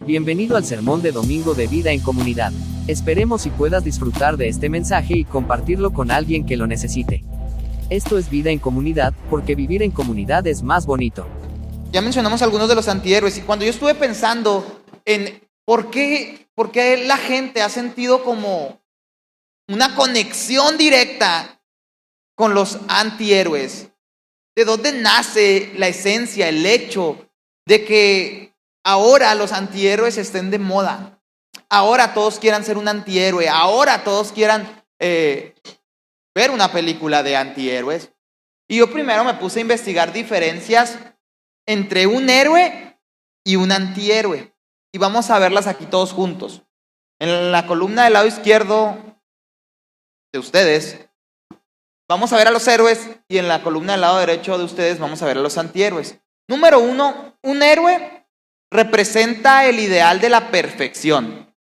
Bienvenido al sermón de domingo de Vida en Comunidad. Esperemos y puedas disfrutar de este mensaje y compartirlo con alguien que lo necesite. Esto es Vida en Comunidad, porque vivir en comunidad es más bonito. Ya mencionamos algunos de los antihéroes y cuando yo estuve pensando en por qué la gente ha sentido como una conexión directa con los antihéroes, de dónde nace la esencia, el hecho de que ahora los antihéroes estén de moda, ahora todos quieran ser un antihéroe, ahora todos quieran ver una película de antihéroes. Y yo primero me puse a investigar diferencias entre un héroe y un antihéroe. Y vamos a verlas aquí todos juntos. En la columna del lado izquierdo de ustedes, vamos a ver a los héroes, y en la columna del lado derecho de ustedes vamos a ver a los antihéroes. Número 1, un héroe representa el ideal de la perfección.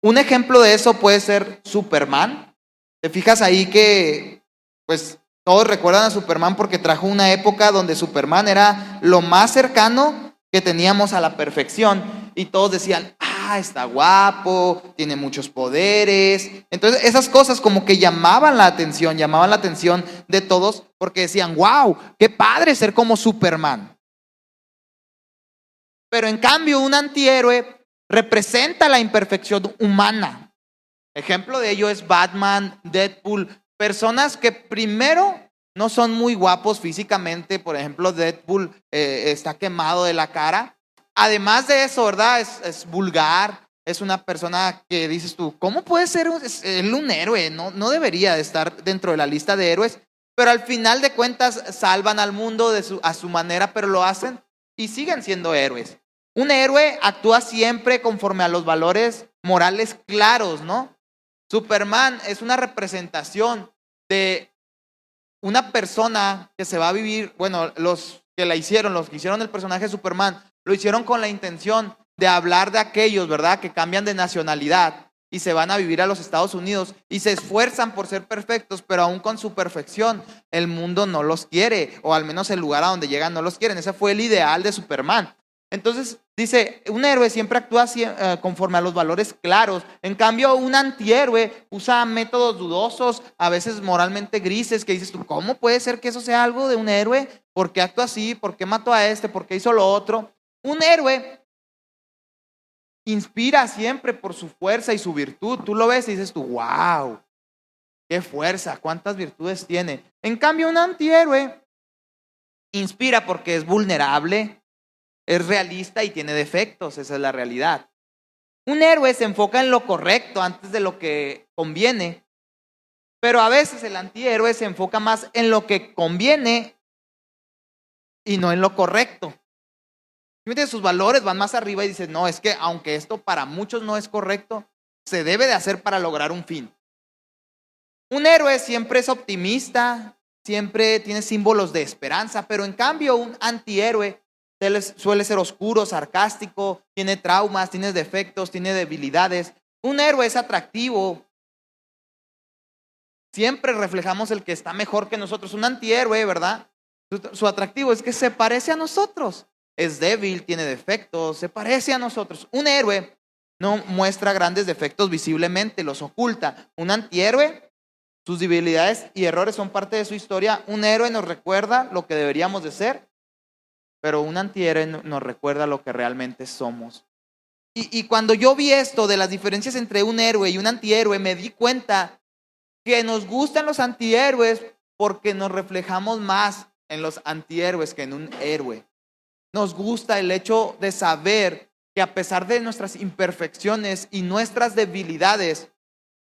Un ejemplo de eso puede ser Superman. Te fijas ahí que, pues, todos recuerdan a Superman porque trajo una época donde Superman era lo más cercano que teníamos a la perfección. Y todos decían, está guapo, tiene muchos poderes. Entonces esas cosas como que llamaban la atención de todos, porque decían, wow, qué padre ser como Superman. Pero en cambio un antihéroe representa la imperfección humana. Ejemplo de ello es Batman, Deadpool, personas que primero no son muy guapos físicamente. Por ejemplo, Deadpool está quemado de la cara. Además de eso, ¿verdad? Es vulgar, es una persona que dices tú, ¿cómo puede ser él un héroe? No debería de estar dentro de la lista de héroes, pero al final de cuentas salvan al mundo a su manera, pero lo hacen y siguen siendo héroes. Un héroe actúa siempre conforme a los valores morales claros, ¿no? Superman es una representación de una persona que se va a vivir, bueno, los que hicieron el personaje de Superman, lo hicieron con la intención de hablar de aquellos, ¿verdad?, que cambian de nacionalidad y se van a vivir a los Estados Unidos y se esfuerzan por ser perfectos, pero aún con su perfección el mundo no los quiere, o al menos el lugar a donde llegan no los quieren. Ese fue el ideal de Superman. Entonces dice, un héroe siempre actúa conforme a los valores claros. En cambio, un antihéroe usa métodos dudosos, a veces moralmente grises, que dices tú, ¿cómo puede ser que eso sea algo de un héroe? ¿Por qué actúa así? ¿Por qué mató a este? ¿Por qué hizo lo otro? Un héroe inspira siempre por su fuerza y su virtud. Tú lo ves y dices tú, wow, qué fuerza, cuántas virtudes tiene. En cambio, un antihéroe inspira porque es vulnerable, es realista y tiene defectos. Esa es la realidad. Un héroe se enfoca en lo correcto antes de lo que conviene, pero a veces el antihéroe se enfoca más en lo que conviene y no en lo correcto. Sus valores van más arriba y dicen, no, es que aunque esto para muchos no es correcto, se debe de hacer para lograr un fin. Un héroe siempre es optimista, siempre tiene símbolos de esperanza, pero en cambio un antihéroe suele ser oscuro, sarcástico, tiene traumas, tiene defectos, tiene debilidades. Un héroe es atractivo. Siempre reflejamos el que está mejor que nosotros. Un antihéroe, ¿verdad? Su atractivo es que se parece a nosotros. Es débil, tiene defectos, se parece a nosotros. Un héroe no muestra grandes defectos visiblemente, los oculta. Un antihéroe, sus debilidades y errores son parte de su historia. Un héroe nos recuerda lo que deberíamos de ser, pero un antihéroe nos recuerda lo que realmente somos. Y cuando yo vi esto de las diferencias entre un héroe y un antihéroe, me di cuenta que nos gustan los antihéroes porque nos reflejamos más en los antihéroes que en un héroe. Nos gusta el hecho de saber que a pesar de nuestras imperfecciones y nuestras debilidades,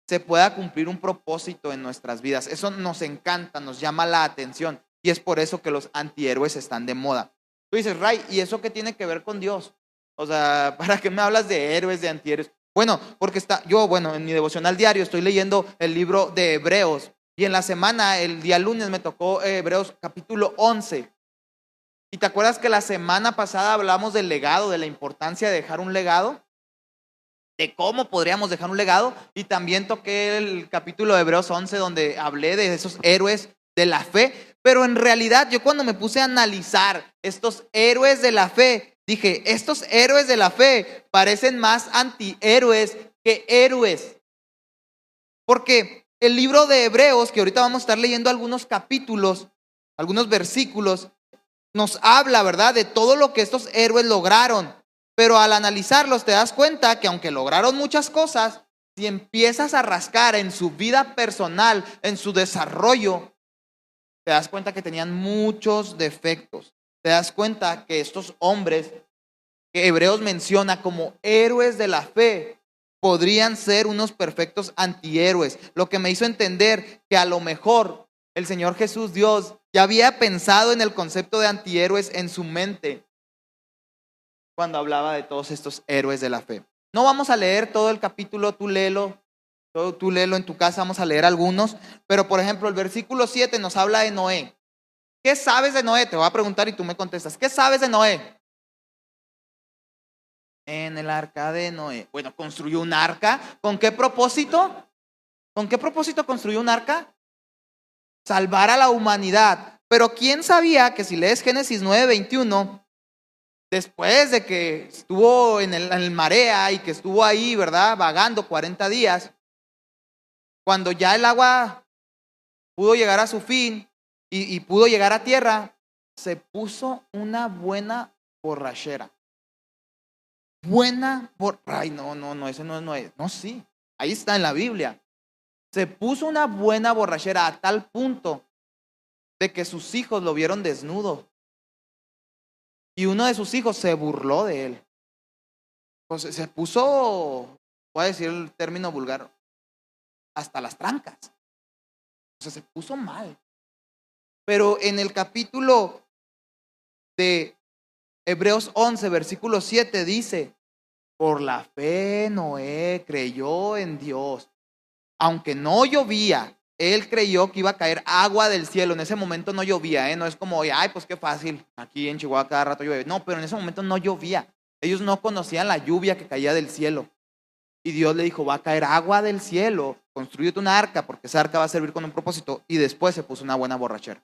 se pueda cumplir un propósito en nuestras vidas. Eso nos encanta, nos llama la atención, y es por eso que los antihéroes están de moda. Tú dices, Ray, ¿y eso qué tiene que ver con Dios? O sea, ¿para qué me hablas de héroes, de antihéroes? Bueno, porque en mi devocional diario estoy leyendo el libro de Hebreos, y en la semana, el día lunes, me tocó Hebreos capítulo 11. ¿Y te acuerdas que la semana pasada hablamos del legado, de la importancia de dejar un legado? De cómo podríamos dejar un legado. Y también toqué el capítulo de Hebreos 11, donde hablé de esos héroes de la fe. Pero en realidad yo cuando me puse a analizar estos héroes de la fe, Dije, estos héroes de la fe parecen más antihéroes que héroes. Porque el libro de Hebreos, que ahorita vamos a estar leyendo algunos capítulos, algunos versículos, nos habla, ¿verdad?, de todo lo que estos héroes lograron. Pero al analizarlos te das cuenta que aunque lograron muchas cosas, si empiezas a rascar en su vida personal, en su desarrollo, te das cuenta que tenían muchos defectos. Te das cuenta que estos hombres que Hebreos menciona como héroes de la fe podrían ser unos perfectos antihéroes. Lo que me hizo entender que a lo mejor el Señor Jesús, Dios, ya había pensado en el concepto de antihéroes en su mente cuando hablaba de todos estos héroes de la fe. No vamos a leer todo el capítulo, tú léelo en tu casa, vamos a leer algunos, pero por ejemplo el versículo 7 nos habla de Noé. ¿Qué sabes de Noé? Te voy a preguntar y tú me contestas. ¿Qué sabes de Noé? En el arca de Noé. Bueno, construyó un arca. ¿Con qué propósito? ¿Con qué propósito construyó un arca? Salvar a la humanidad. Pero ¿quién sabía que si lees Génesis 9:21, después de que estuvo en el marea y que estuvo ahí, ¿verdad?, vagando 40 días, cuando ya el agua pudo llegar a su fin y pudo llegar a tierra, se puso una buena borrachera. Ay, no, ese no es Noé. No, sí, ahí está en la Biblia. Se puso una buena borrachera a tal punto de que sus hijos lo vieron desnudo. Y uno de sus hijos se burló de él. Pues se puso, voy a decir el término vulgar, hasta las trancas. O sea, se puso mal. Pero en el capítulo de Hebreos 11, versículo 7 dice, por la fe Noé creyó en Dios. Aunque no llovía, él creyó que iba a caer agua del cielo. En ese momento no llovía, no es como, ay, pues qué fácil, aquí en Chihuahua cada rato llueve. No, pero en ese momento no llovía. Ellos no conocían la lluvia que caía del cielo. Y Dios le dijo, va a caer agua del cielo, construyete una arca, porque esa arca va a servir con un propósito. Y después se puso una buena borrachera.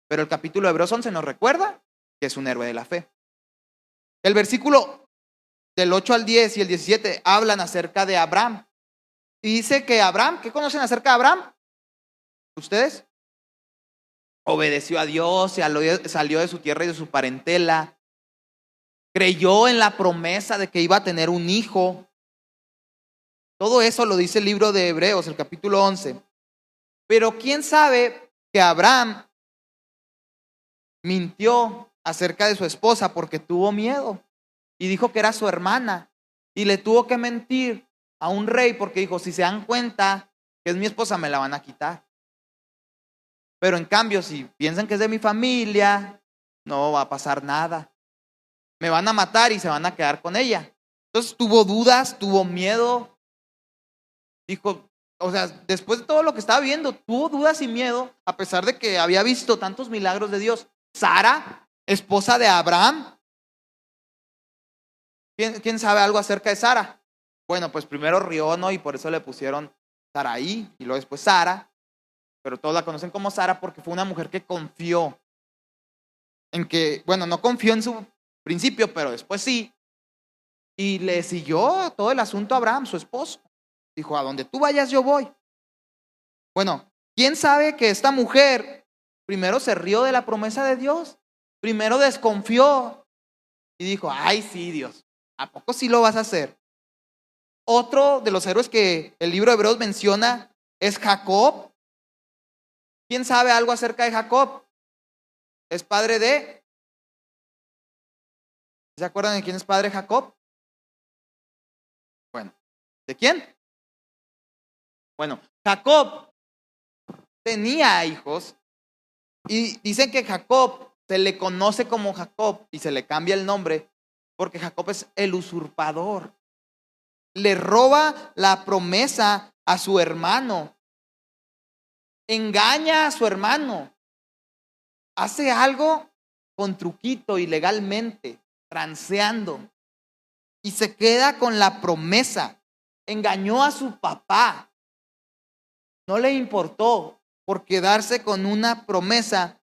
Pero el capítulo de Hebreos 11 nos recuerda que es un héroe de la fe. El versículo del 8 al 10 y el 17 hablan acerca de Abraham. Y dice que Abraham, ¿qué conocen acerca de Abraham? ¿Ustedes? Obedeció a Dios, salió de su tierra y de su parentela. Creyó en la promesa de que iba a tener un hijo. Todo eso lo dice el libro de Hebreos, el capítulo 11. Pero ¿quién sabe que Abraham mintió acerca de su esposa porque tuvo miedo y dijo que era su hermana y le tuvo que mentir a un rey porque dijo, si se dan cuenta que es mi esposa me la van a quitar? Pero en cambio, si piensan que es de mi familia, no va a pasar nada. Me van a matar y se van a quedar con ella. Entonces tuvo dudas, tuvo miedo. Dijo, o sea, después de todo lo que estaba viendo, tuvo dudas y miedo, a pesar de que había visto tantos milagros de Dios. Sara, esposa de Abraham. ¿Quién sabe algo acerca de Sara? Bueno, pues primero rió, ¿no? Y por eso le pusieron Saraí y luego después Sara. Pero todos la conocen como Sara porque fue una mujer que confió en que, bueno, no confió en su principio, pero después sí. Y le siguió todo el asunto a Abraham, su esposo. Dijo, a donde tú vayas yo voy. Bueno, ¿quién sabe que esta mujer primero se rió de la promesa de Dios? Primero desconfió y dijo, ay sí, Dios, ¿a poco sí lo vas a hacer? Otro de los héroes que el libro de Hebreos menciona es Jacob. ¿Quién sabe algo acerca de Jacob? Es padre de... ¿Se acuerdan de quién es padre Jacob? Bueno, ¿de quién? Bueno, Jacob tenía hijos y dicen que Jacob se le conoce como Jacob y se le cambia el nombre porque Jacob es el usurpador. Le roba la promesa a su hermano. Engaña a su hermano. Hace algo con truquito, ilegalmente, transeando. Y se queda con la promesa. Engañó a su papá. No le importó por quedarse con una promesa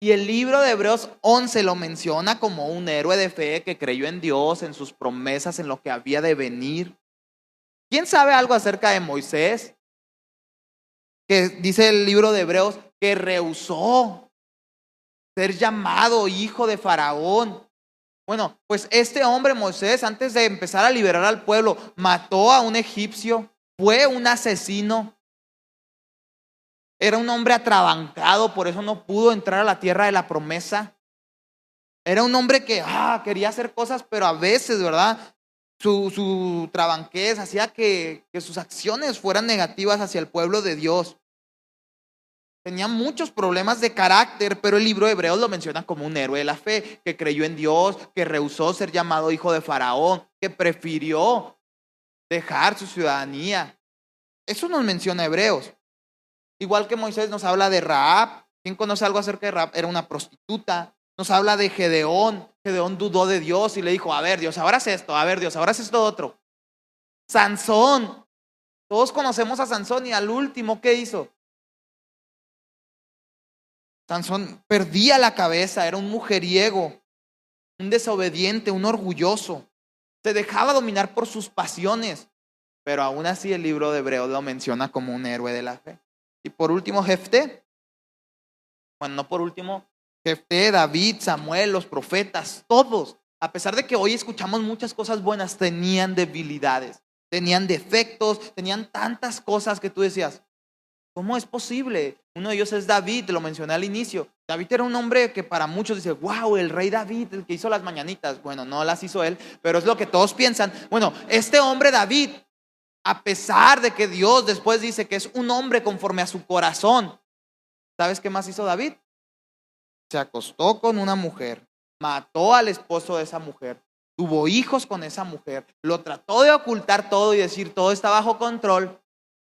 Y el libro de Hebreos 11 lo menciona como un héroe de fe que creyó en Dios, en sus promesas, en lo que había de venir. ¿Quién sabe algo acerca de Moisés? Que dice el libro de Hebreos que rehusó ser llamado hijo de Faraón. Bueno, pues este hombre Moisés, antes de empezar a liberar al pueblo, mató a un egipcio, fue un asesino. Era un hombre atrabancado, por eso no pudo entrar a la tierra de la promesa. Era un hombre que quería hacer cosas, pero a veces, ¿verdad? Su trabanquez hacía que sus acciones fueran negativas hacia el pueblo de Dios. Tenía muchos problemas de carácter, pero el libro de Hebreos lo menciona como un héroe de la fe, que creyó en Dios, que rehusó ser llamado hijo de Faraón, que prefirió dejar su ciudadanía. Eso nos menciona Hebreos. Igual que Moisés nos habla de Rahab. ¿Quién conoce algo acerca de Rahab? Era una prostituta. Nos habla de Gedeón. Gedeón dudó de Dios y le dijo, a ver Dios, ahora haz esto, a ver Dios, ahora haz esto otro. Sansón. Todos conocemos a Sansón y al último, ¿qué hizo? Sansón perdía la cabeza, era un mujeriego, un desobediente, un orgulloso. Se dejaba dominar por sus pasiones, pero aún así el libro de Hebreos lo menciona como un héroe de la fe. Y por último, Jefté. Bueno, no por último, Jefté, David, Samuel, los profetas, todos, a pesar de que hoy escuchamos muchas cosas buenas, tenían debilidades, tenían defectos, tenían tantas cosas que tú decías, ¿cómo es posible? Uno de ellos es David, lo mencioné al inicio. David era un hombre que para muchos dice, wow, el rey David, el que hizo las mañanitas. Bueno, no las hizo él, pero es lo que todos piensan. Bueno, este hombre David, a pesar de que Dios después dice que es un hombre conforme a su corazón, ¿sabes qué más hizo David? Se acostó con una mujer, mató al esposo de esa mujer, tuvo hijos con esa mujer, lo trató de ocultar todo y decir todo está bajo control,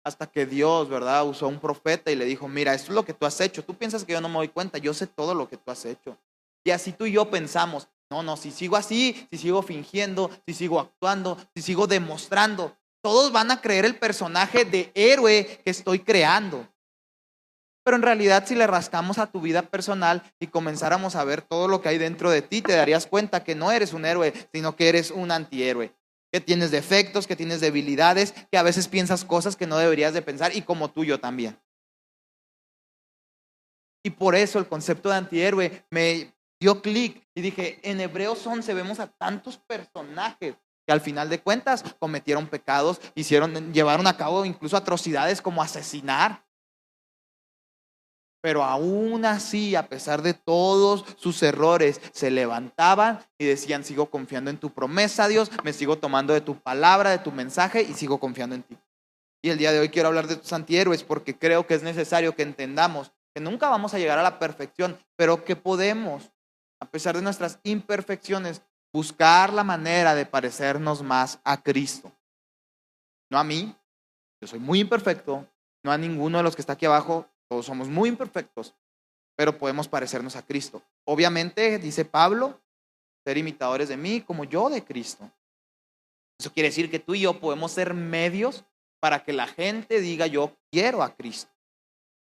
hasta que Dios, ¿verdad? Usó un profeta y le dijo, mira, esto es lo que tú has hecho, tú piensas que yo no me doy cuenta, yo sé todo lo que tú has hecho. Y así tú y yo pensamos, no, si sigo así, si sigo fingiendo, si sigo actuando, si sigo demostrando, todos van a creer el personaje de héroe que estoy creando. Pero en realidad si le rascamos a tu vida personal y comenzáramos a ver todo lo que hay dentro de ti, te darías cuenta que no eres un héroe, sino que eres un antihéroe. Que tienes defectos, que tienes debilidades, que a veces piensas cosas que no deberías de pensar y como tú yo también. Y por eso el concepto de antihéroe me dio clic y dije, en Hebreos 11 vemos a tantos personajes que al final de cuentas cometieron pecados, llevaron a cabo incluso atrocidades como asesinar. Pero aún así, a pesar de todos sus errores, se levantaban y decían, sigo confiando en tu promesa, Dios, me sigo tomando de tu palabra, de tu mensaje y sigo confiando en ti. Y el día de hoy quiero hablar de tus antihéroes porque creo que es necesario que entendamos que nunca vamos a llegar a la perfección, pero que podemos, a pesar de nuestras imperfecciones, buscar la manera de parecernos más a Cristo. No a mí, yo soy muy imperfecto, no a ninguno de los que está aquí abajo. Todos somos muy imperfectos, pero podemos parecernos a Cristo. Obviamente, dice Pablo, ser imitadores de mí como yo de Cristo. Eso quiere decir que tú y yo podemos ser medios para que la gente diga yo quiero a Cristo.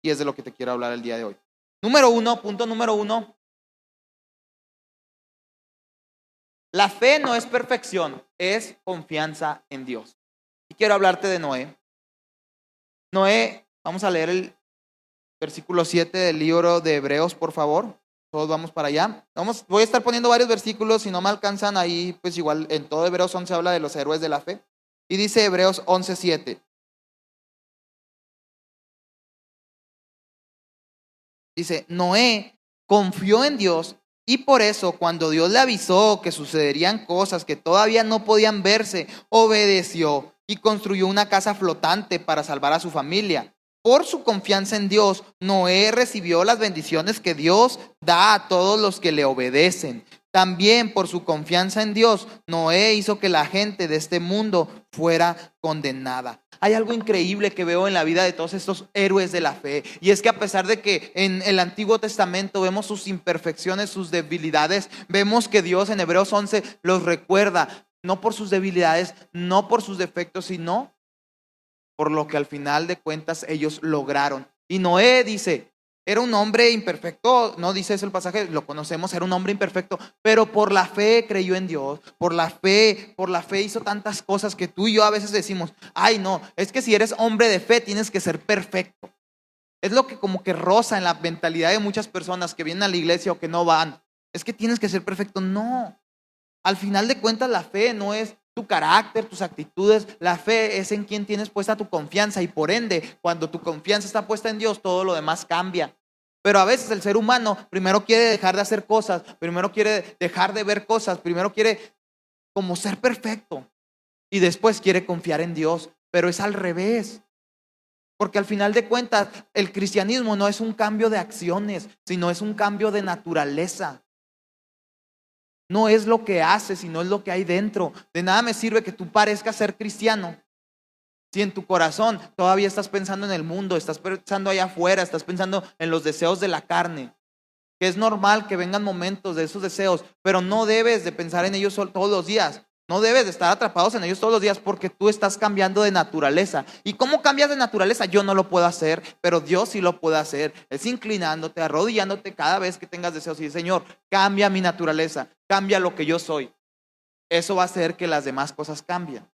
Y es de lo que te quiero hablar el día de hoy. Punto número uno. La fe no es perfección, es confianza en Dios. Y quiero hablarte de Noé. Noé, vamos a leer el versículo 7 del libro de Hebreos, por favor. Todos vamos para allá. Voy a estar poniendo varios versículos, si no me alcanzan ahí, pues igual en todo Hebreos 11 habla de los héroes de la fe. Y dice Hebreos 11:7. Dice, Noé confió en Dios y por eso cuando Dios le avisó que sucederían cosas que todavía no podían verse, obedeció y construyó una casa flotante para salvar a su familia. Por su confianza en Dios, Noé recibió las bendiciones que Dios da a todos los que le obedecen. También por su confianza en Dios, Noé hizo que la gente de este mundo fuera condenada. Hay algo increíble que veo en la vida de todos estos héroes de la fe, y es que a pesar de que en el Antiguo Testamento vemos sus imperfecciones, sus debilidades, vemos que Dios en Hebreos 11 los recuerda, no por sus debilidades, no por sus defectos, sino por lo que al final de cuentas ellos lograron. Y Noé dice, Era un hombre imperfecto, no dice eso el pasaje, lo conocemos, era un hombre imperfecto, pero por la fe creyó en Dios, por la fe hizo tantas cosas que tú y yo a veces decimos, ay no, es que si eres hombre de fe tienes que ser perfecto. Es lo que como que roza en la mentalidad de muchas personas que vienen a la iglesia o que no van. Es que tienes que ser perfecto. No, al final de cuentas la fe no es tu carácter, tus actitudes, la fe es en quien tienes puesta tu confianza y por ende, cuando tu confianza está puesta en Dios, todo lo demás cambia. Pero a veces el ser humano primero quiere dejar de hacer cosas, primero quiere dejar de ver cosas, primero quiere como ser perfecto y después quiere confiar en Dios, pero es al revés. Porque al final de cuentas, el cristianismo no es un cambio de acciones, sino es un cambio de naturaleza. No es lo que haces, sino es lo que hay dentro. De nada me sirve que tú parezcas ser cristiano si en tu corazón todavía estás pensando en el mundo, estás pensando allá afuera, estás pensando en los deseos de la carne. Que es normal que vengan momentos de esos deseos, pero no debes de pensar en ellos todos los días. No debes de estar atrapados en ellos todos los días porque tú estás cambiando de naturaleza. ¿Y cómo cambias de naturaleza? Yo no lo puedo hacer, pero Dios sí lo puede hacer. Es inclinándote, arrodillándote cada vez que tengas deseos y decir, Señor, cambia mi naturaleza, cambia lo que yo soy. Eso va a hacer que las demás cosas cambien.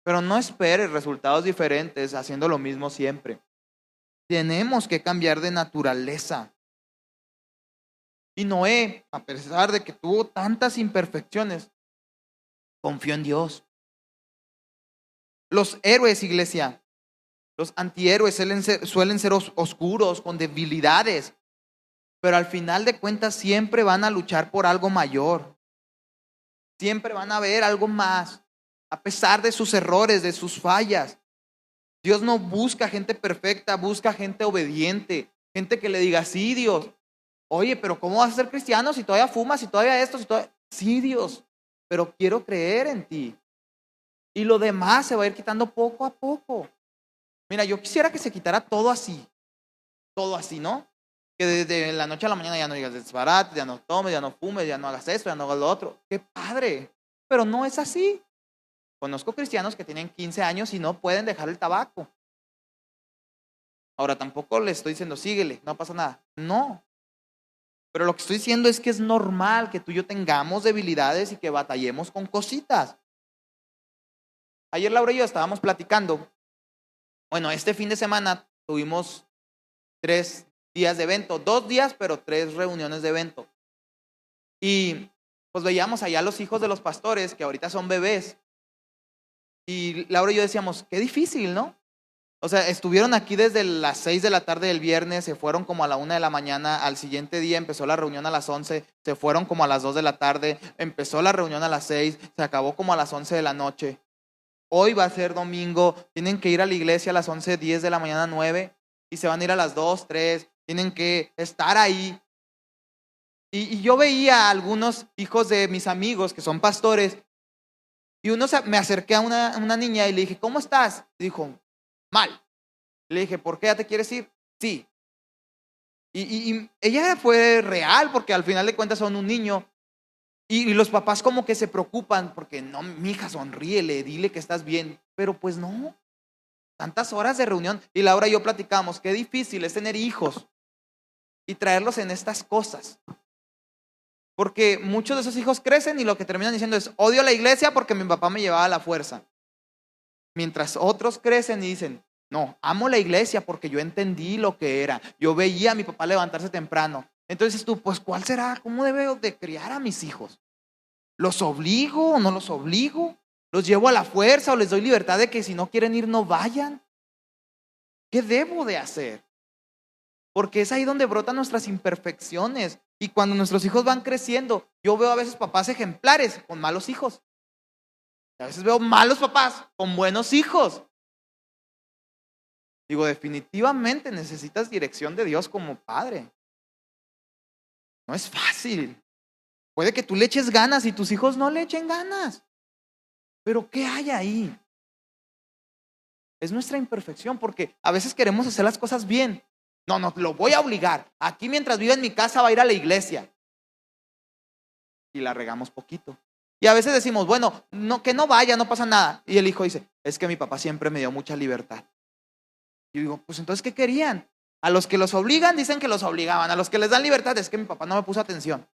Pero no esperes resultados diferentes haciendo lo mismo siempre. Tenemos que cambiar de naturaleza. Y Noé, a pesar de que tuvo tantas imperfecciones, confió en Dios. Los héroes, iglesia, los antihéroes suelen ser oscuros, con debilidades, pero al final de cuentas siempre van a luchar por algo mayor. Siempre van a ver algo más, a pesar de sus errores, de sus fallas. Dios no busca gente perfecta, busca gente obediente, gente que le diga, sí, Dios. Oye, pero ¿cómo vas a ser cristiano si todavía fumas, si todavía esto, si todavía... Sí, Dios, pero quiero creer en ti. Y lo demás se va a ir quitando poco a poco. Mira, yo quisiera que se quitara todo así, ¿no? Que desde la noche a la mañana ya no digas disparate, ya no tomes, ya no fumes, ya no hagas esto, ya no hagas lo otro. ¡Qué padre! Pero no es así. Conozco cristianos que tienen 15 años y no pueden dejar el tabaco. Ahora, tampoco les estoy diciendo, síguele, no pasa nada. No. Pero lo que estoy diciendo es que es normal que tú y yo tengamos debilidades y que batallemos con cositas. Ayer Laura y yo estábamos platicando. Bueno, este fin de semana tuvimos 3 días de evento. 2 días, pero 3 reuniones de evento. Y pues veíamos allá a los hijos de los pastores, que ahorita son bebés. Y Laura y yo decíamos, qué difícil, ¿no? O sea, estuvieron aquí desde las 6 de la tarde del viernes, se fueron como a la 1 de la mañana, al siguiente día empezó la reunión a las 11, se fueron como a las 2 de la tarde, empezó la reunión a las 6, se acabó como a las 11 de la noche. Hoy va a ser domingo, tienen que ir a la iglesia a las 11:10 de la mañana, 9, y se van a ir a las 2, 3, tienen que estar ahí. Y yo veía a algunos hijos de mis amigos que son pastores, y me acerqué a una niña y le dije, ¿cómo estás? Y dijo, mal. Le dije, ¿por qué ya te quieres ir? Sí. Y ella fue real porque al final de cuentas son un niño. Y los papás como que se preocupan porque no, mija, sonríele, dile que estás bien. Pero pues no. Tantas horas de reunión. Y Laura y yo platicamos, qué difícil es tener hijos y traerlos en estas cosas. Porque muchos de esos hijos crecen y lo que terminan diciendo es, odio la iglesia porque mi papá me llevaba a la fuerza. Mientras otros crecen y dicen, no, amo la iglesia porque yo entendí lo que era. Yo veía a mi papá levantarse temprano. Entonces tú, pues, ¿cuál será? ¿Cómo debo de criar a mis hijos? ¿Los obligo o no los obligo? ¿Los llevo a la fuerza o les doy libertad de que si no quieren ir no vayan? ¿Qué debo de hacer? Porque es ahí donde brotan nuestras imperfecciones. Y cuando nuestros hijos van creciendo, yo veo a veces papás ejemplares con malos hijos. A veces veo malos papás con buenos hijos. Digo, definitivamente necesitas dirección de Dios como padre. No es fácil. Puede que tú le eches ganas y tus hijos no le echen ganas. Pero ¿qué hay ahí? Es nuestra imperfección porque a veces queremos hacer las cosas bien. No, lo voy a obligar. Aquí mientras vive en mi casa va a ir a la iglesia. Y la regamos poquito. Y a veces decimos, bueno, no, que no vaya, no pasa nada. Y el hijo dice, es que mi papá siempre me dio mucha libertad. Y digo, pues entonces, ¿qué querían? A los que los obligan dicen que los obligaban, a los que les dan libertad es que mi papá no me puso atención.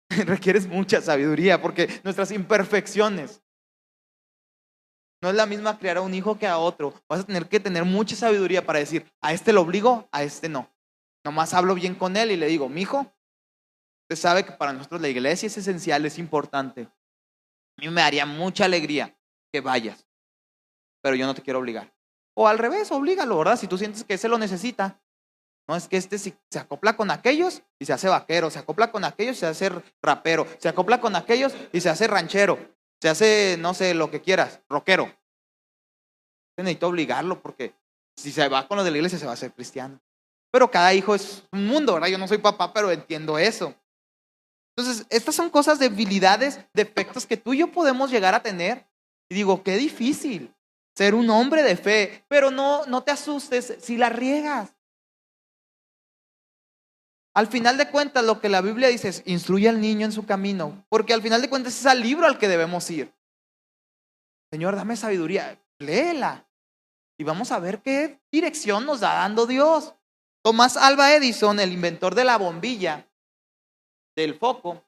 Requieres mucha sabiduría porque nuestras imperfecciones, no es la misma criar a un hijo que a otro. Vas a tener que tener mucha sabiduría para decir, a este lo obligo, a este no. Nomás hablo bien con él y le digo, mijo, usted sabe que para nosotros la iglesia es esencial, es importante. A mí me daría mucha alegría que vayas, pero yo no te quiero obligar. O al revés, oblígalo, ¿verdad? Si tú sientes que ese lo necesita. No, es que este se acopla con aquellos y se hace vaquero, se acopla con aquellos y se hace rapero, se acopla con aquellos y se hace ranchero, se hace, no sé, lo que quieras, rockero. Necesito obligarlo porque si se va con los de la iglesia se va a hacer cristiano. Pero cada hijo es un mundo, ¿verdad? Yo no soy papá, pero entiendo eso. Entonces, estas son cosas, debilidades, defectos que tú y yo podemos llegar a tener. Y digo, qué difícil ser un hombre de fe, pero no te asustes si la riegas. Al final de cuentas, lo que la Biblia dice es, instruye al niño en su camino, porque al final de cuentas es al libro al que debemos ir. Señor, dame sabiduría, léela y vamos a ver qué dirección nos da dando Dios. Tomás Alva Edison, el inventor de la bombilla, del foco,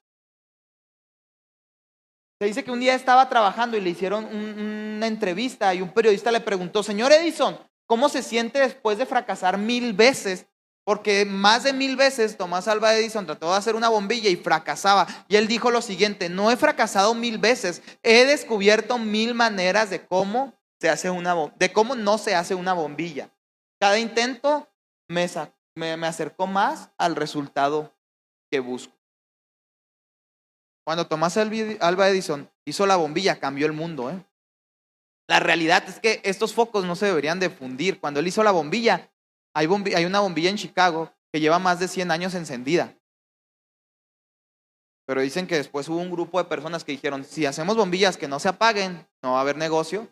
se dice que un día estaba trabajando y le hicieron una entrevista y un periodista le preguntó, señor Edison, ¿cómo se siente después de fracasar 1000 veces? Porque más de 1000 veces Tomás Alva Edison trató de hacer una bombilla y fracasaba. Y él dijo lo siguiente, no he fracasado 1000 veces, he descubierto 1000 maneras de cómo de cómo no se hace una bombilla. Cada intento me acercó más al resultado que busco. Cuando Tomás Alva Edison hizo la bombilla, cambió el mundo. La realidad es que estos focos no se deberían de fundir. Cuando él hizo la bombilla, hay una bombilla en Chicago que lleva más de 100 años encendida. Pero dicen que después hubo un grupo de personas que dijeron, si hacemos bombillas que no se apaguen, no va a haber negocio.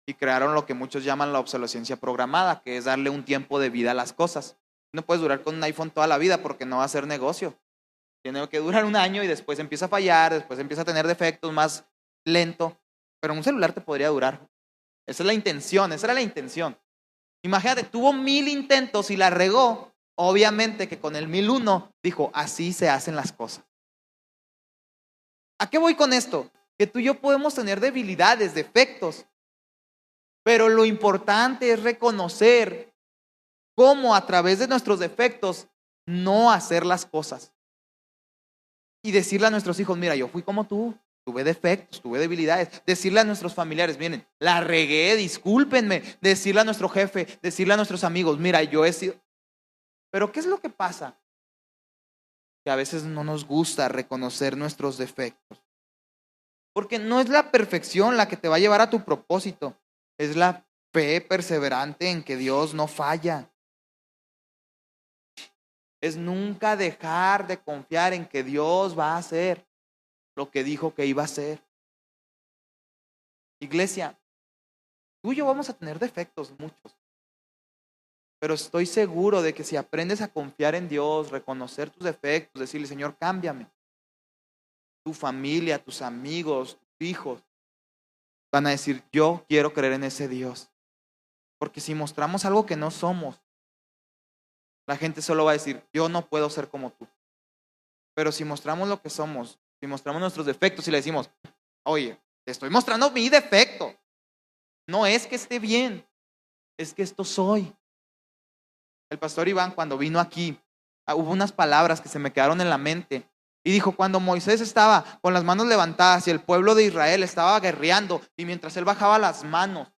Y crearon lo que muchos llaman la obsolescencia programada, que es darle un tiempo de vida a las cosas. No puedes durar con un iPhone toda la vida porque no va a ser negocio. Tiene que durar un año y después empieza a fallar, después empieza a tener defectos, más lento. Pero un celular te podría durar. Esa es la intención, esa era la intención. Imagínate, tuvo 1000 intentos y la regó. Obviamente que con el 1001 dijo, así se hacen las cosas. ¿A qué voy con esto? Que tú y yo podemos tener debilidades, defectos. Pero lo importante es reconocer cómo a través de nuestros defectos no hacer las cosas. Y decirle a nuestros hijos, mira, yo fui como tú, tuve defectos, tuve debilidades. Decirle a nuestros familiares, miren, la regué, discúlpenme. Decirle a nuestro jefe, decirle a nuestros amigos, mira, yo he sido. Pero ¿qué es lo que pasa? Que a veces no nos gusta reconocer nuestros defectos. Porque no es la perfección la que te va a llevar a tu propósito. Es la fe perseverante en que Dios no falla. Es nunca dejar de confiar en que Dios va a hacer lo que dijo que iba a hacer. Iglesia, tú y yo vamos a tener defectos, muchos. Pero estoy seguro de que si aprendes a confiar en Dios, reconocer tus defectos, decirle, Señor, cámbiame. Tu familia, tus amigos, tus hijos van a decir, yo quiero creer en ese Dios. Porque si mostramos algo que no somos, la gente solo va a decir, yo no puedo ser como tú. Pero si mostramos lo que somos, si mostramos nuestros defectos y le decimos, oye, te estoy mostrando mi defecto. No es que esté bien, es que esto soy. El pastor Iván, cuando vino aquí, hubo unas palabras que se me quedaron en la mente. Y dijo, cuando Moisés estaba con las manos levantadas y el pueblo de Israel estaba guerreando, y mientras él bajaba las manos,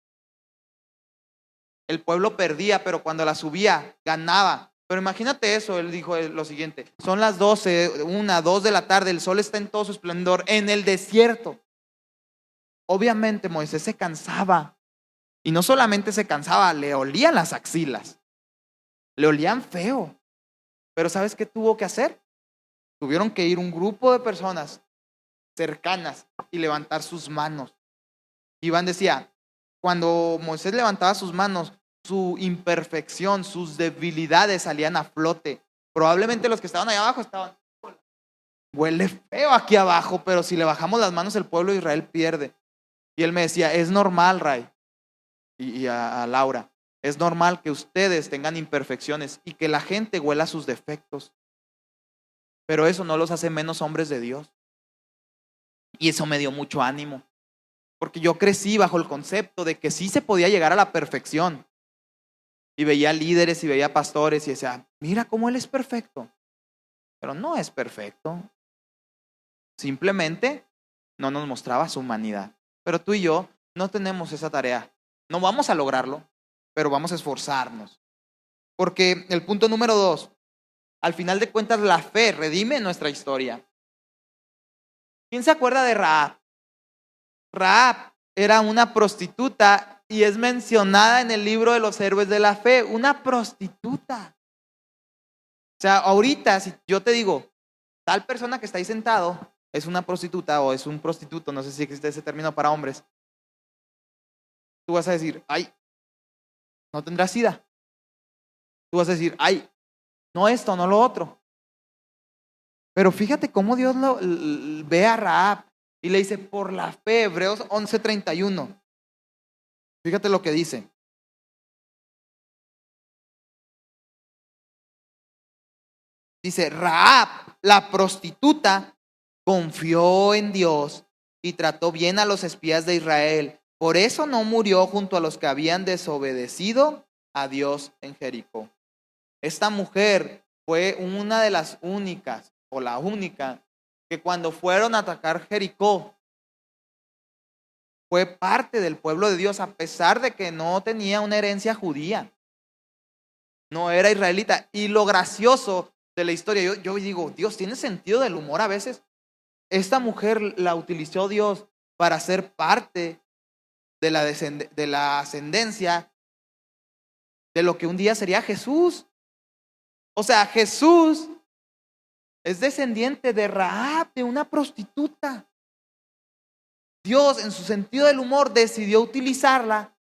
el pueblo perdía, pero cuando las subía, ganaba. Pero imagínate eso, él dijo lo siguiente, son las 12, 1, 2 de la tarde, el sol está en todo su esplendor, en el desierto. Obviamente Moisés se cansaba, y no solamente se cansaba, le olían las axilas, le olían feo. Pero ¿sabes qué tuvo que hacer? Tuvieron que ir un grupo de personas cercanas y levantar sus manos. Iván decía, cuando Moisés levantaba sus manos, su imperfección, sus debilidades salían a flote. Probablemente los que estaban allá abajo estaban, huele feo aquí abajo, pero si le bajamos las manos el pueblo de Israel pierde. Y él me decía, es normal, Ray, y a Laura, Es normal que ustedes tengan imperfecciones y que la gente huela sus defectos. Pero eso no los hace menos hombres de Dios. Y eso me dio mucho ánimo. Porque yo crecí bajo el concepto de que sí se podía llegar a la perfección. Y veía líderes y veía pastores y decía, mira cómo él es perfecto. Pero no es perfecto. Simplemente no nos mostraba su humanidad. Pero tú y yo no tenemos esa tarea. No vamos a lograrlo, pero vamos a esforzarnos. Porque el punto número 2, al final de cuentas la fe redime nuestra historia. ¿Quién se acuerda de Rahab? Rahab era una prostituta y es mencionada en el libro de los héroes de la fe, una prostituta. O sea, ahorita si yo te digo, tal persona que está ahí sentado es una prostituta o es un prostituto, no sé si existe ese término para hombres, tú vas a decir, ay, no tendrá sida. Tú vas a decir, ay, no esto, no lo otro. Pero fíjate cómo Dios ve a Rahab y le dice, por la fe, Hebreos 11:31. Fíjate lo que dice. Dice, Rahab, la prostituta, confió en Dios y trató bien a los espías de Israel. Por eso no murió junto a los que habían desobedecido a Dios en Jericó. Esta mujer fue una de las únicas, o la única, que cuando fueron a atacar Jericó, fue parte del pueblo de Dios, a pesar de que no tenía una herencia judía. No era israelita. Y lo gracioso de la historia, yo digo, Dios tiene sentido del humor a veces. Esta mujer la utilizó Dios para ser parte de la ascendencia de lo que un día sería Jesús. O sea, Jesús es descendiente de Rahab, de una prostituta. Dios, en su sentido del humor, decidió utilizarla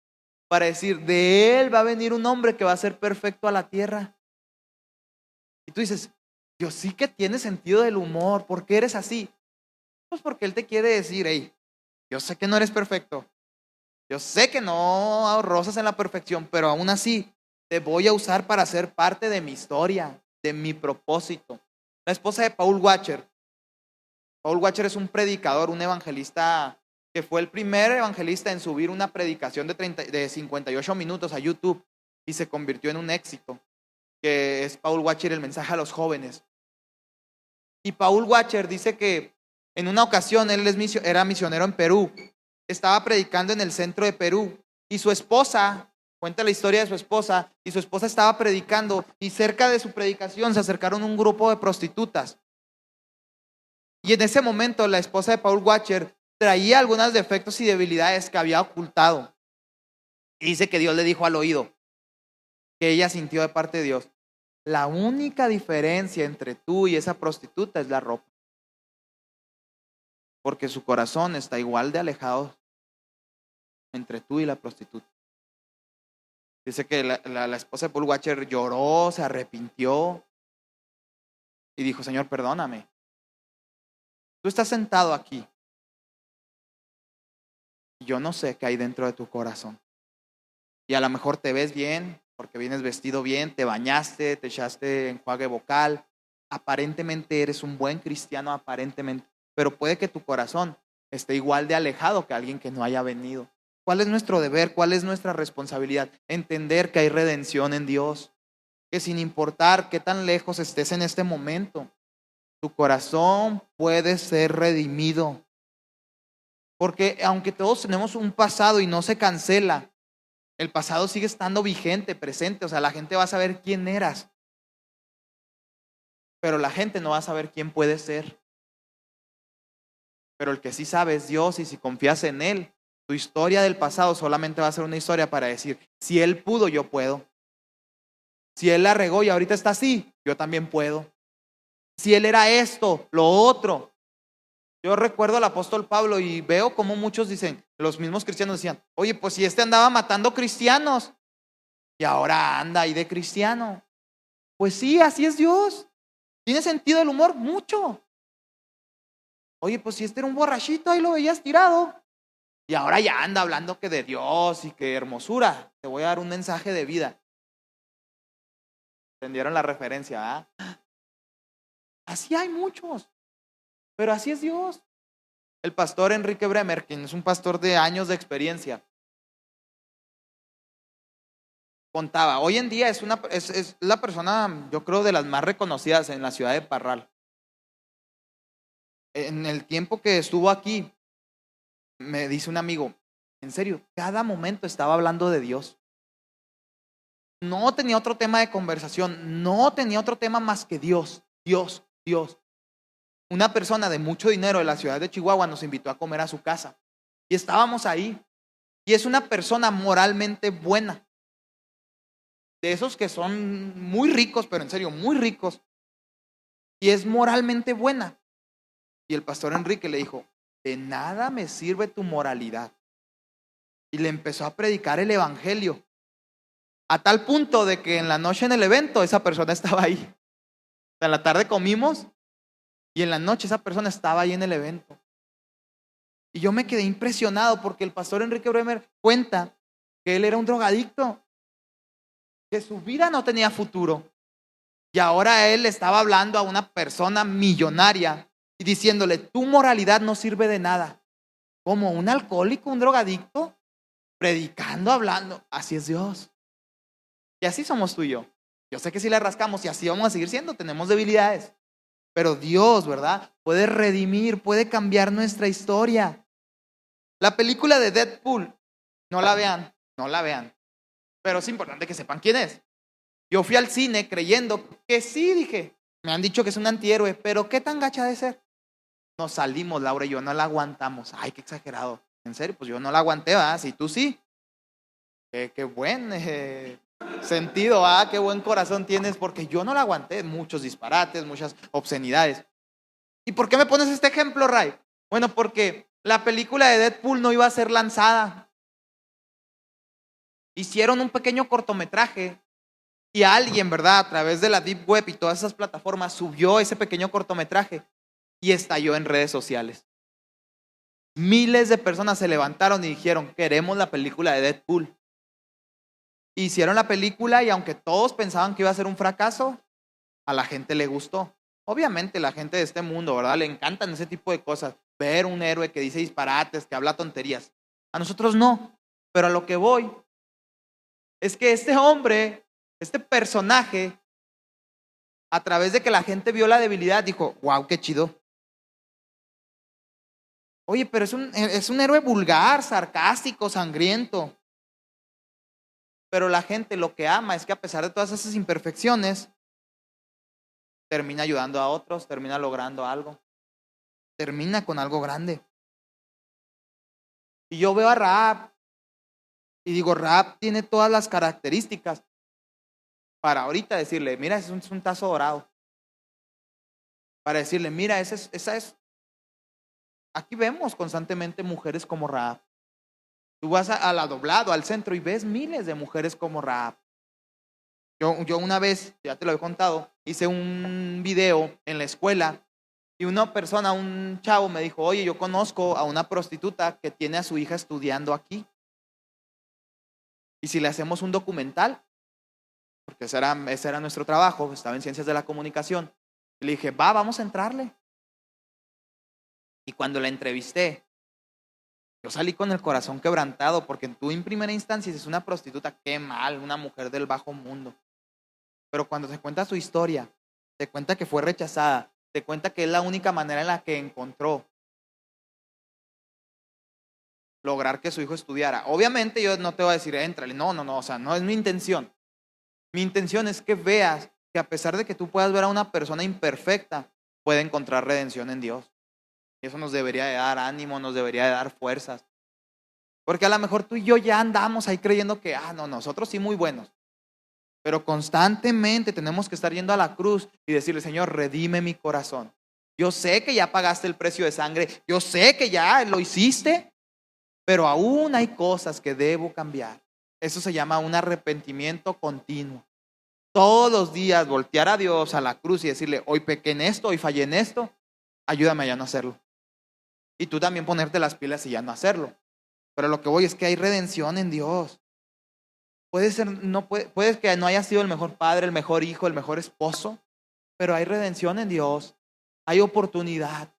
para decir, de él va a venir un hombre que va a ser perfecto a la tierra. Y tú dices, Dios sí que tiene sentido del humor. ¿Por qué eres así? Pues porque él te quiere decir, hey, yo sé que no eres perfecto. Yo sé que no rozas en la perfección, pero aún así te voy a usar para ser parte de mi historia, de mi propósito. La esposa de Paul Washer. Paul Washer es un predicador, un evangelista que fue el primer evangelista en subir una predicación de 58 minutos a YouTube y se convirtió en un éxito, que es Paul Washer, el mensaje a los jóvenes. Y Paul Washer dice que en una ocasión él era misionero en Perú, estaba predicando en el centro de Perú y su esposa, cuenta la historia de su esposa, y su esposa estaba predicando y cerca de su predicación se acercaron un grupo de prostitutas. Y en ese momento la esposa de Paul Washer traía algunos defectos y debilidades que había ocultado. Y dice que Dios le dijo al oído, que ella sintió de parte de Dios, la única diferencia entre tú y esa prostituta es la ropa. Porque su corazón está igual de alejado entre tú y la prostituta. Dice que la esposa de Paul Washer lloró, se arrepintió y dijo, Señor, perdóname. Tú estás sentado aquí y yo no sé qué hay dentro de tu corazón. Y a lo mejor te ves bien, porque vienes vestido bien, te bañaste, te echaste enjuague vocal. Aparentemente eres un buen cristiano, aparentemente. Pero puede que tu corazón esté igual de alejado que alguien que no haya venido. ¿Cuál es nuestro deber? ¿Cuál es nuestra responsabilidad? Entender que hay redención en Dios. Que sin importar qué tan lejos estés en este momento, tu corazón puede ser redimido. Porque aunque todos tenemos un pasado y no se cancela, el pasado sigue estando vigente, presente. O sea, la gente va a saber quién eras. Pero la gente no va a saber quién puedes ser. Pero el que sí sabe es Dios, y si confías en Él, tu historia del pasado solamente va a ser una historia para decir, si Él pudo, yo puedo. Si Él la regó y ahorita está así, yo también puedo. Si Él era esto, lo otro. Yo recuerdo al apóstol Pablo y veo como muchos dicen, los mismos cristianos decían, oye, pues si andaba matando cristianos y ahora anda ahí de cristiano. Pues sí, así es Dios. ¿Tiene sentido el humor? Mucho. Oye, pues si era un borrachito, ahí lo veías tirado. Y ahora ya anda hablando que de Dios y que hermosura. Te voy a dar un mensaje de vida. ¿Entendieron la referencia? Así hay muchos, pero así es Dios. El pastor Enrique Bremer, quien es un pastor de años de experiencia, contaba, hoy en día es la persona, yo creo, de las más reconocidas en la ciudad de Parral. En el tiempo que estuvo aquí, me dice un amigo, en serio, cada momento estaba hablando de Dios. No tenía otro tema de conversación, no tenía otro tema más que Dios, Dios, Dios. Una persona de mucho dinero de la ciudad de Chihuahua nos invitó a comer a su casa y estábamos ahí. Y es una persona moralmente buena, de esos que son muy ricos, pero en serio, muy ricos. Y es moralmente buena. Y el pastor Enrique le dijo, de nada me sirve tu moralidad. Y le empezó a predicar el evangelio. A tal punto de que en la noche en el evento esa persona estaba ahí. O sea, en la tarde comimos y en la noche esa persona estaba ahí en el evento. Y yo me quedé impresionado porque el pastor Enrique Bremer cuenta que él era un drogadicto, que su vida no tenía futuro. Y ahora él estaba hablando a una persona millonaria y diciéndole, tu moralidad no sirve de nada. Como un alcohólico, un drogadicto, predicando, hablando. Así es Dios. Y así somos tú y yo. Yo sé que si le rascamos y así vamos a seguir siendo, tenemos debilidades. Pero Dios, ¿verdad? Puede redimir, puede cambiar nuestra historia. La película de Deadpool, no la vean, no la vean. Pero es importante que sepan quién es. Yo fui al cine creyendo que sí, dije, me han dicho que es un antihéroe, pero ¿qué tan gacha de ser? Nos salimos, Laura y yo, no la aguantamos. Ay, qué exagerado. En serio, pues yo no la aguanté, ¿verdad? Si tú sí. Qué buen sentido, ¿verdad? Qué buen corazón tienes, porque yo no la aguanté. Muchos disparates, muchas obscenidades. ¿Y por qué me pones este ejemplo, Ray? Bueno, porque la película de Deadpool no iba a ser lanzada. Hicieron un pequeño cortometraje y alguien, ¿verdad? A través de la Deep Web y todas esas plataformas subió ese pequeño cortometraje y estalló en redes sociales. Miles de personas se levantaron y dijeron, queremos la película de Deadpool. Hicieron la película y aunque todos pensaban que iba a ser un fracaso, a la gente le gustó. Obviamente la gente de este mundo, ¿verdad? Le encantan ese tipo de cosas. Ver un héroe que dice disparates, que habla tonterías. A nosotros no, pero a lo que voy es que este hombre, este personaje, a través de que la gente vio la debilidad, dijo, wow, qué chido. Oye, pero es un héroe vulgar, sarcástico, sangriento. Pero la gente lo que ama es que a pesar de todas esas imperfecciones, termina ayudando a otros, termina logrando algo, termina con algo grande. Y yo veo a Rahab y digo, Rahab tiene todas las características para ahorita decirle, mira, ese es un tazo dorado. Para decirle, mira, esa es. Aquí vemos constantemente mujeres como Rahab. Tú vas a la Doblado, al centro, y ves miles de mujeres como Rahab. Yo una vez, ya te lo he contado, hice un video en la escuela y una persona, un chavo me dijo, oye, yo conozco a una prostituta que tiene a su hija estudiando aquí. Y si le hacemos un documental, porque ese era nuestro trabajo, estaba en Ciencias de la Comunicación, y le dije, vamos a entrarle. Y cuando la entrevisté, yo salí con el corazón quebrantado, porque tú en primera instancia dices, una prostituta, qué mal, una mujer del bajo mundo. Pero cuando te cuenta su historia, te cuenta que fue rechazada, te cuenta que es la única manera en la que encontró lograr que su hijo estudiara. Obviamente yo no te voy a decir, éntrale, no, o sea, no es mi intención. Mi intención es que veas que a pesar de que tú puedas ver a una persona imperfecta, puede encontrar redención en Dios. Y eso nos debería de dar ánimo, nos debería de dar fuerzas. Porque a lo mejor tú y yo ya andamos ahí creyendo que, no, nosotros sí muy buenos. Pero constantemente tenemos que estar yendo a la cruz y decirle, Señor, redime mi corazón. Yo sé que ya pagaste el precio de sangre, yo sé que ya lo hiciste, pero aún hay cosas que debo cambiar. Eso se llama un arrepentimiento continuo. Todos los días voltear a Dios a la cruz y decirle, hoy pequé en esto, hoy fallé en esto, ayúdame a ya no hacerlo. Y tú también ponerte las pilas y ya no hacerlo. Pero lo que voy es que hay redención en Dios. Puede que no haya sido el mejor padre, el mejor hijo, el mejor esposo, pero hay redención en Dios. Hay oportunidad.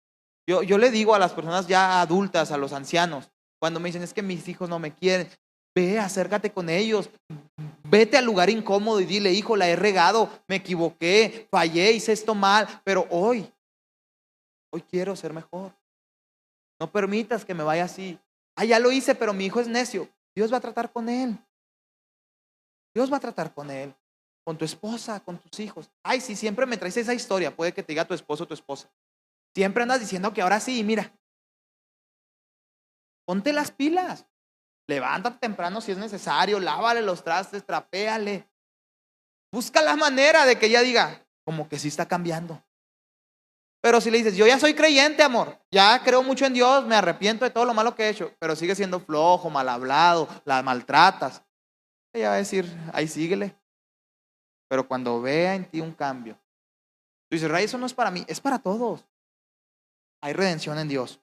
Yo le digo a las personas ya adultas, a los ancianos, cuando me dicen es que mis hijos no me quieren, ve, acércate con ellos, vete al lugar incómodo y dile, hijo, la he regado, me equivoqué, fallé, hice esto mal, pero hoy quiero ser mejor. No permitas que me vaya así. Ya lo hice, pero mi hijo es necio. Dios va a tratar con él. Dios va a tratar con él, con tu esposa, con tus hijos. Si siempre me traes esa historia, puede que te diga tu esposo o tu esposa. Siempre andas diciendo que ahora sí, mira. Ponte las pilas. Levántate temprano si es necesario, lávale los trastes, trapéale. Busca la manera de que ella diga, como que sí está cambiando. Pero si le dices, yo ya soy creyente, amor, ya creo mucho en Dios, me arrepiento de todo lo malo que he hecho, pero sigue siendo flojo, mal hablado, la maltratas, ella va a decir, ahí síguele. Pero cuando vea en ti un cambio, tú dices, Ray, eso no es para mí, es para todos. Hay redención en Dios.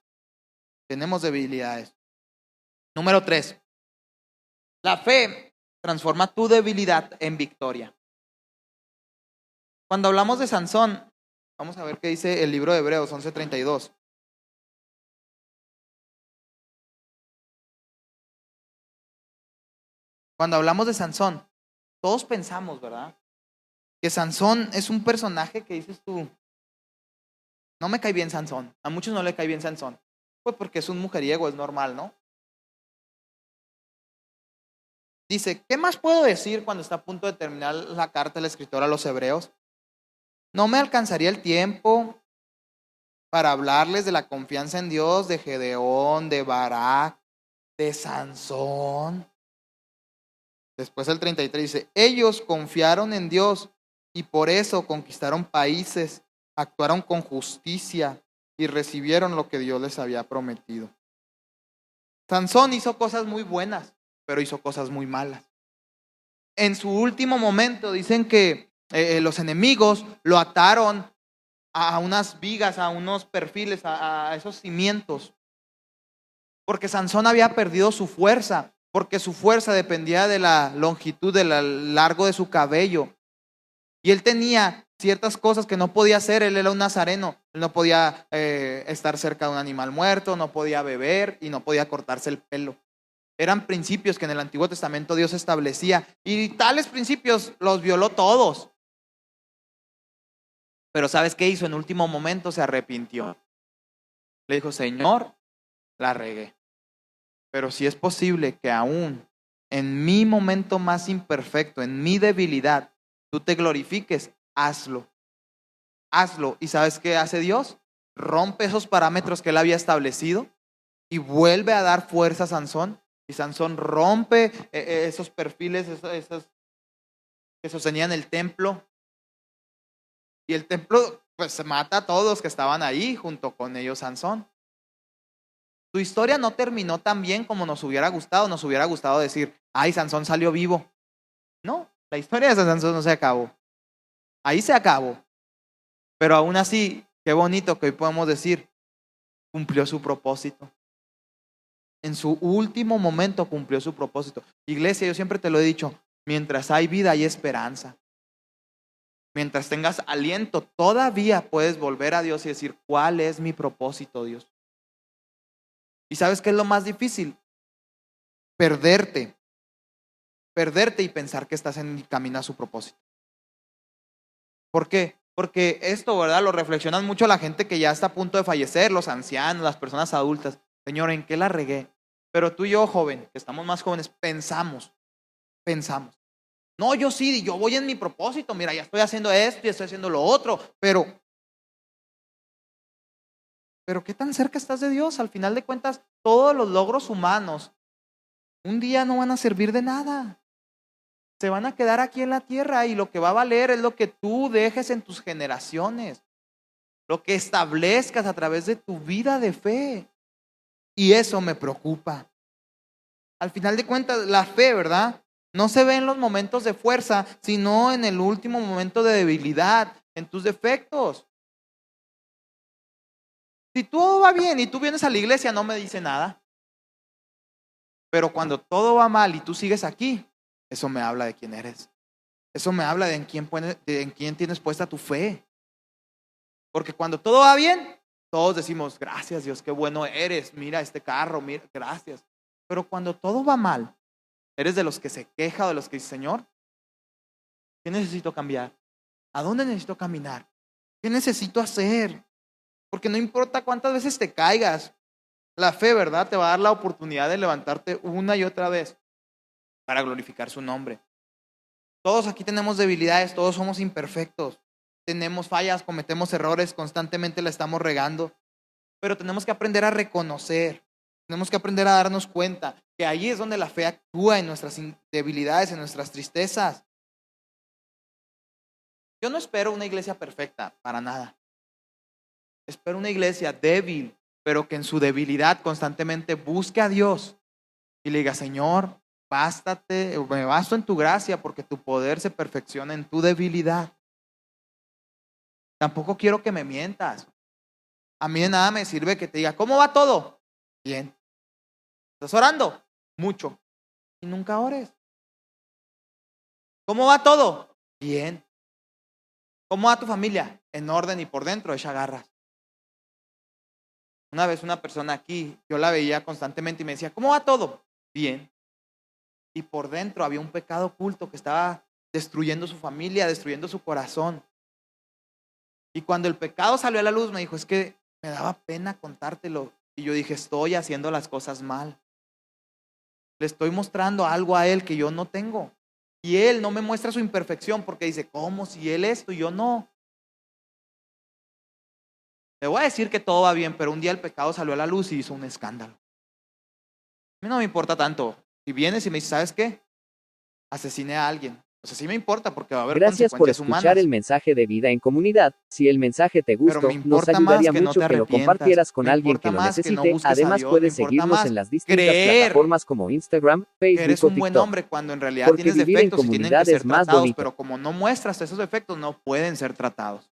Tenemos debilidades. Número 3. La fe transforma tu debilidad en victoria. Cuando hablamos de Sansón, vamos a ver qué dice el libro de Hebreos 11:32. Cuando hablamos de Sansón, todos pensamos, ¿verdad? Que Sansón es un personaje que dices tú, no me cae bien Sansón. A muchos no le cae bien Sansón. Pues porque es un mujeriego, es normal, ¿no? Dice, ¿qué más puedo decir cuando está a punto de terminar la carta del escritor a los hebreos? No me alcanzaría el tiempo para hablarles de la confianza en Dios, de Gedeón, de Barak, de Sansón. Después el 33 dice, ellos confiaron en Dios y por eso conquistaron países, actuaron con justicia y recibieron lo que Dios les había prometido. Sansón hizo cosas muy buenas, pero hizo cosas muy malas. En su último momento dicen que los enemigos lo ataron a unas vigas, a unos perfiles, a esos cimientos, porque Sansón había perdido su fuerza, porque su fuerza dependía de la longitud, del largo de su cabello. Y él tenía ciertas cosas que no podía hacer. Él era un nazareno, él no podía estar cerca de un animal muerto, no podía beber y no podía cortarse el pelo. Eran principios que en el Antiguo Testamento Dios establecía y tales principios los violó todos. Pero ¿sabes qué hizo? En último momento se arrepintió. Le dijo, Señor, la regué. Pero si es posible que aún en mi momento más imperfecto, en mi debilidad, tú te glorifiques, hazlo. Hazlo. ¿Y sabes qué hace Dios? Rompe esos parámetros que él había establecido y vuelve a dar fuerza a Sansón. Y Sansón rompe esos perfiles, esos que sostenían el templo. Y el templo pues se mata a todos que estaban ahí junto con ellos Sansón. Tu historia no terminó tan bien como nos hubiera gustado. Nos hubiera gustado decir, Sansón salió vivo. No, la historia de Sansón no se acabó. Ahí se acabó. Pero aún así, qué bonito que hoy podemos decir, cumplió su propósito. En su último momento cumplió su propósito. Iglesia, yo siempre te lo he dicho, mientras hay vida hay esperanza. Mientras tengas aliento, todavía puedes volver a Dios y decir, ¿cuál es mi propósito, Dios? ¿Y sabes qué es lo más difícil? Perderte y pensar que estás en camino a su propósito. ¿Por qué? Porque esto, ¿verdad? Lo reflexionan mucho la gente que ya está a punto de fallecer, los ancianos, las personas adultas. Señor, ¿en qué la regué? Pero tú y yo, joven, que estamos más jóvenes, pensamos. No, yo sí, yo voy en mi propósito. Mira, ya estoy haciendo esto y estoy haciendo lo otro. Pero ¿qué tan cerca estás de Dios? Al final de cuentas, todos los logros humanos un día no van a servir de nada. Se van a quedar aquí en la tierra y lo que va a valer es lo que tú dejes en tus generaciones, lo que establezcas a través de tu vida de fe. Y eso me preocupa. Al final de cuentas, la fe, ¿verdad? No se ve en los momentos de fuerza, sino en el último momento de debilidad, en tus defectos. Si todo va bien y tú vienes a la iglesia, no me dice nada. Pero cuando todo va mal y tú sigues aquí, eso me habla de quién eres. Eso me habla de en quién tienes puesta tu fe. Porque cuando todo va bien, todos decimos, gracias Dios, qué bueno eres. Mira este carro, mira, gracias. Pero cuando todo va mal, eres de los que se queja o de los que dice, Señor, ¿qué necesito cambiar? ¿A dónde necesito caminar? ¿Qué necesito hacer? Porque no importa cuántas veces te caigas, la fe, ¿verdad? Te va a dar la oportunidad de levantarte una y otra vez para glorificar su nombre. Todos aquí tenemos debilidades, todos somos imperfectos, tenemos fallas, cometemos errores, constantemente la estamos regando, pero tenemos que aprender a reconocer, tenemos que aprender a darnos cuenta que ahí es donde la fe actúa en nuestras debilidades, en nuestras tristezas. Yo no espero una iglesia perfecta, para nada. Espero una iglesia débil, pero que en su debilidad constantemente busque a Dios y le diga, Señor, bástate, me basto en tu gracia porque tu poder se perfecciona en tu debilidad. Tampoco quiero que me mientas. A mí de nada me sirve que te diga, ¿cómo va todo? Bien. ¿Estás orando? Mucho. Y nunca ores. ¿Cómo va todo? Bien. ¿Cómo va tu familia? En orden y por dentro, echa garras. Una vez una persona aquí, yo la veía constantemente y me decía, ¿cómo va todo? Bien. Y por dentro había un pecado oculto que estaba destruyendo su familia, destruyendo su corazón. Y cuando el pecado salió a la luz, me dijo, es que me daba pena contártelo. Y yo dije, estoy haciendo las cosas mal. Le estoy mostrando algo a él que yo no tengo. Y él no me muestra su imperfección porque dice, ¿cómo? Si él esto y yo no. Le voy a decir que todo va bien, pero un día el pecado salió a la luz y hizo un escándalo. A mí no me importa tanto. Si vienes y me dices, ¿sabes qué? Asesiné a alguien. O sea, sí me importa porque va a haber Gracias por consecuencias escuchar el humanas. mensaje de Vida en Comunidad. Si el mensaje te Pero gustó, me nos importa más ayudaría que no mucho te que lo arrepientas. compartieras con Me alguien importa que lo más que no necesite. busques a Además, Dios. Me puedes importa seguirnos más en las distintas creer plataformas como Instagram, que Facebook eres o un buen TikTok. hombre cuando en realidad Porque tienes vivir en defectos y tienen que comunidad ser es más tratados, bonito. pero como no muestras esos defectos, no pueden ser tratados.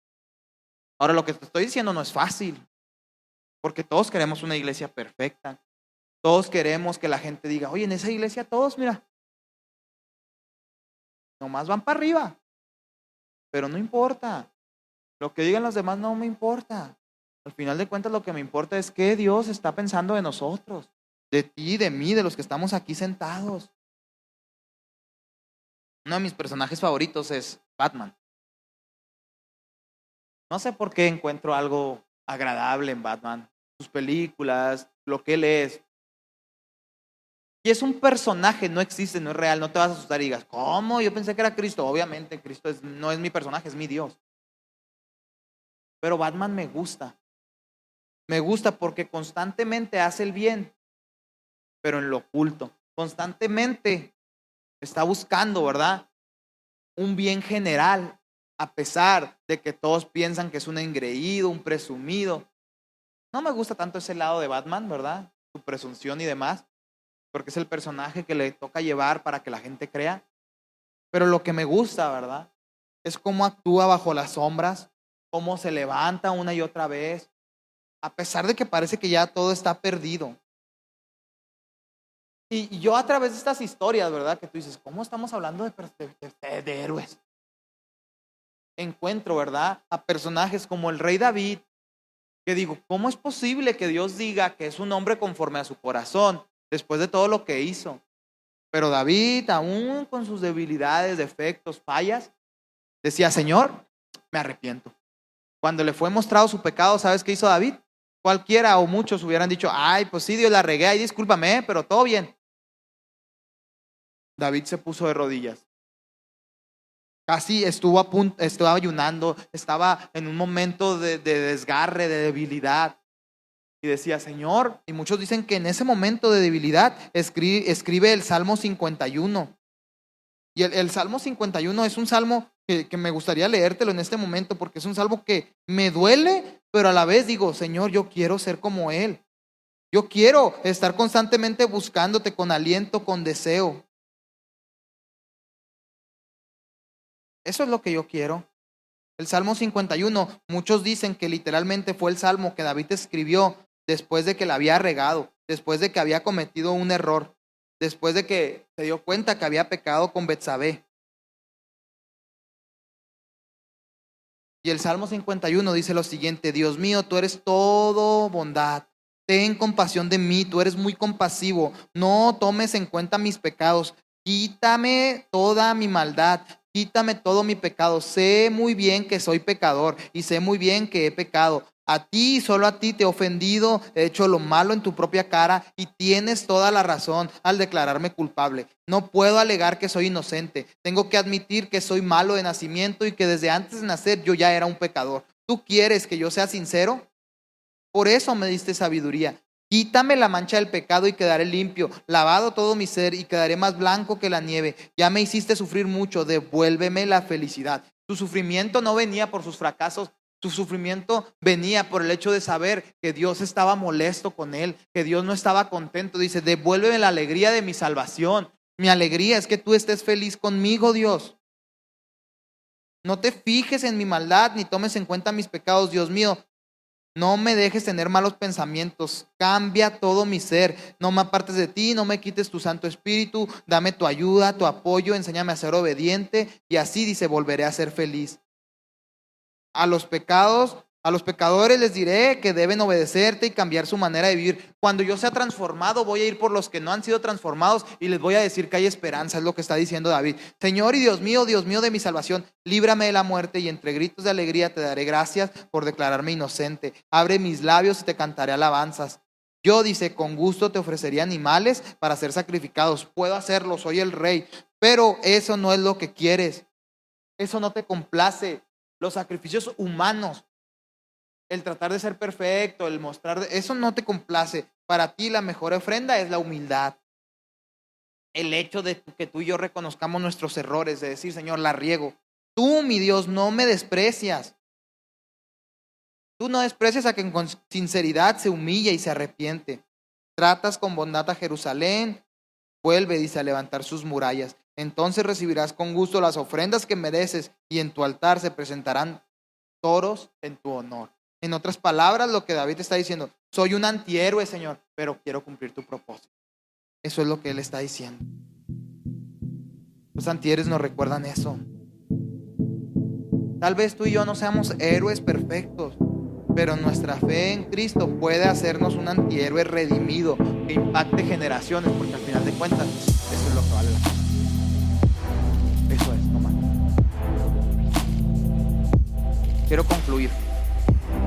Ahora, lo que te estoy diciendo no es fácil, porque todos queremos una iglesia perfecta. Todos queremos que la gente diga, oye, en esa iglesia todos, mira, nomás van para arriba. Pero no importa. Lo que digan los demás no me importa. Al final de cuentas, lo que me importa es qué Dios está pensando de nosotros, de ti, de mí, de los que estamos aquí sentados. Uno de mis personajes favoritos es Batman. No sé por qué encuentro algo agradable en Batman, sus películas, lo que él es. Y es un personaje, no existe, no es real, no te vas a asustar y digas, ¿cómo? Yo pensé que era Cristo. Obviamente, Cristo no es mi personaje, es mi Dios. Pero Batman me gusta. Me gusta porque constantemente hace el bien, pero en lo oculto. Constantemente está buscando, ¿verdad? Un bien general, a pesar de que todos piensan que es un engreído, un presumido. No me gusta tanto ese lado de Batman, ¿verdad? Su presunción y demás, porque es el personaje que le toca llevar para que la gente crea. Pero lo que me gusta, ¿verdad? Es cómo actúa bajo las sombras, cómo se levanta una y otra vez, a pesar de que parece que ya todo está perdido. Y yo a través de estas historias, ¿verdad? Que tú dices, ¿cómo estamos hablando de héroes? Encuentro, ¿verdad? A personajes como el rey David, que digo, ¿cómo es posible que Dios diga que es un hombre conforme a su corazón después de todo lo que hizo? Pero David, aún con sus debilidades, defectos, fallas, decía, Señor, me arrepiento. Cuando le fue mostrado su pecado, ¿sabes qué hizo David? Cualquiera o muchos hubieran dicho, ay, pues sí, Dios la regué, ay, discúlpame, pero todo bien. David se puso de rodillas. Casi estuvo a punto, estaba ayunando, estaba en un momento de desgarre, de debilidad. Y decía, Señor, y muchos dicen que en ese momento de debilidad escribe el Salmo 51. Y el Salmo 51 es un salmo que me gustaría leértelo en este momento porque es un salmo que me duele, pero a la vez digo, Señor, yo quiero ser como Él. Yo quiero estar constantemente buscándote con aliento, con deseo. Eso es lo que yo quiero. El Salmo 51, muchos dicen que literalmente fue el salmo que David escribió después de que la había regado, después de que había cometido un error. después de que se dio cuenta que había pecado con Betsabé. Y el Salmo 51 dice lo siguiente: Dios mío, tú eres todo bondad. Ten compasión de mí, tú eres muy compasivo. No tomes en cuenta mis pecados. Quítame toda mi maldad. Quítame todo mi pecado. Sé muy bien que soy pecador y sé muy bien que he pecado. A ti, solo a ti te he ofendido, he hecho lo malo en tu propia cara y tienes toda la razón al declararme culpable. No puedo alegar que soy inocente. Tengo que admitir que soy malo de nacimiento y que desde antes de nacer yo ya era un pecador. ¿Tú quieres que yo sea sincero? Por eso me diste sabiduría. Quítame la mancha del pecado y quedaré limpio, lavado todo mi ser y quedaré más blanco que la nieve. Ya me hiciste sufrir mucho, devuélveme la felicidad. Su sufrimiento no venía por sus fracasos, su sufrimiento venía por el hecho de saber que Dios estaba molesto con él, que Dios no estaba contento. Dice, devuélveme la alegría de mi salvación. Mi alegría es que tú estés feliz conmigo, Dios. No te fijes en mi maldad ni tomes en cuenta mis pecados, Dios mío. No me dejes tener malos pensamientos. Cambia todo mi ser. No me apartes de ti, no me quites tu Santo Espíritu. Dame tu ayuda, tu apoyo. Enséñame a ser obediente. Y así dice, volveré a ser feliz. A los pecadores les diré que deben obedecerte y cambiar su manera de vivir. Cuando yo sea transformado, voy a ir por los que no han sido transformados y les voy a decir que hay esperanza, es lo que está diciendo David. Señor y Dios mío de mi salvación, líbrame de la muerte y entre gritos de alegría te daré gracias por declararme inocente. Abre mis labios y te cantaré alabanzas. Yo, dice, con gusto te ofrecería animales para ser sacrificados. Puedo hacerlo, soy el rey, pero eso no es lo que quieres. Eso no te complace. Los sacrificios humanos, el tratar de ser perfecto, el mostrar, eso no te complace. Para ti la mejor ofrenda es la humildad. El hecho de que tú y yo reconozcamos nuestros errores, de decir, Señor, la riego. Tú, mi Dios, no me desprecias. Tú no desprecias a quien con sinceridad se humilla y se arrepiente. Tratas con bondad a Jerusalén. Vuelve, dice, a levantar sus murallas. Entonces recibirás con gusto las ofrendas que mereces y en tu altar se presentarán toros en tu honor. En otras palabras, lo que David está diciendo, soy un antihéroe, Señor, pero quiero cumplir tu propósito. Eso es lo que él está diciendo. Los antihéroes nos recuerdan eso. Tal vez tú y yo no seamos héroes perfectos, pero nuestra fe en Cristo puede hacernos un antihéroe redimido que impacte generaciones, porque al final de cuentas, eso es lo que vale la pena. Eso es, no más. Quiero concluir.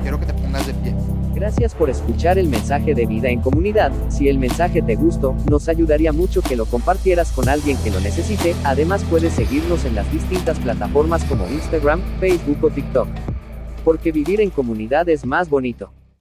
Quiero que te pongas de pie. Gracias por escuchar el mensaje de Vida en Comunidad. Si el mensaje te gustó, nos ayudaría mucho que lo compartieras con alguien que lo necesite. Además, puedes seguirnos en las distintas plataformas como Instagram, Facebook o TikTok. Porque vivir en comunidad es más bonito.